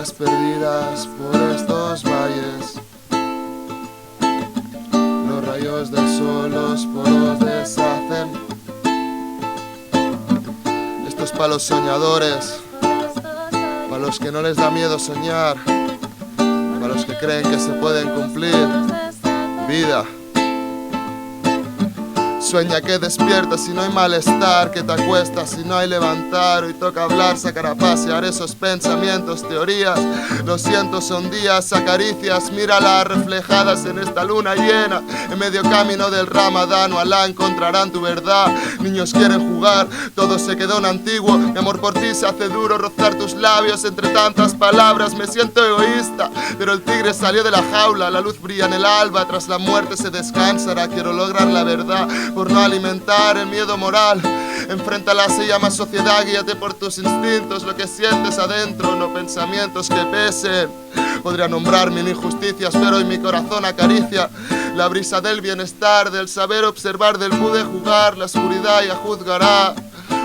Miradas perdidas por estos valles, los rayos del sol los polos deshacen. Estos para los soñadores, para los que no les da miedo soñar, para los que creen que se pueden cumplir. Vida, sueña que despiertas y no hay malestar, que te acuestas y no hay levantar. Hoy toca hablar, sacar a pasear esos pensamientos, teorías. Lo siento, son días, acaricias, míralas reflejadas en esta luna llena. En medio camino del Ramadán o Alá encontrarán tu verdad. Niños quieren jugar, todo se quedó en antiguo. Mi amor por ti se hace duro, rozar tus labios entre tantas palabras. Me siento egoísta, pero el tigre salió de la jaula. La luz brilla en el alba, tras la muerte se descansará. Quiero lograr la verdad por no alimentar el miedo moral. Enfréntala, se llama sociedad, guíate por tus instintos, lo que sientes adentro, no pensamientos que pesen. Podría nombrar mil injusticias, pero hoy mi corazón acaricia la brisa del bienestar, del saber observar, del pude jugar, la oscuridad ya juzgará.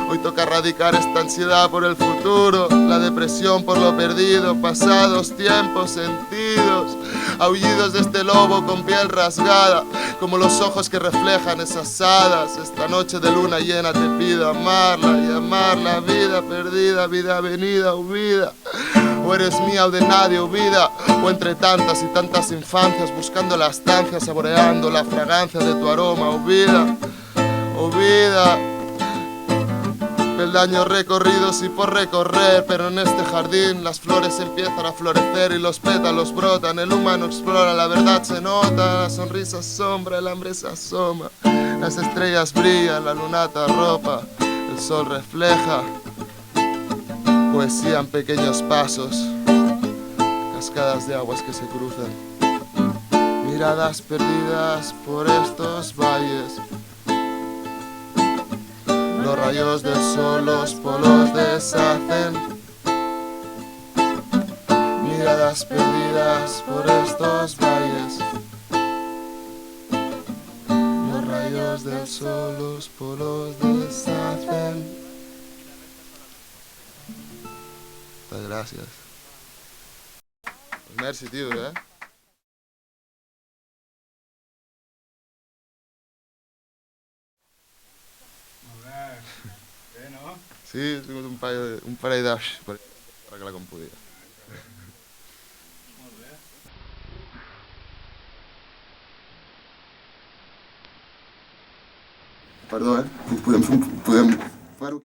Hoy toca erradicar esta ansiedad por el futuro, la depresión por lo perdido, pasados tiempos, sentidos, aullidos de este lobo con piel rasgada, como los ojos que reflejan esas hadas. Esta noche de luna llena te pido amarla y amar la vida perdida, vida venida o vida. O eres mía o de nadie, o vida, o entre tantas y tantas infancias, buscando la estancia, saboreando la fragancia de tu aroma, o vida, o vida. Peldaños recorridos y por recorrer, pero en este jardín las flores empiezan a florecer y los pétalos brotan. El humano explora, la verdad se nota, la sonrisa asombra, el hambre se asoma. Las estrellas brillan, la luna te arropa, el sol refleja. Poesía en pequeños pasos, cascadas de aguas que se cruzan. Miradas perdidas por estos valles, los rayos del sol los polos deshacen. Miradas perdidas por estos valles, los rayos del sol los polos deshacen. Muchas gracias. Merci, tío, Sí, tinc un parell d'aix perquè la compodia. Perdó, podem fer-ho?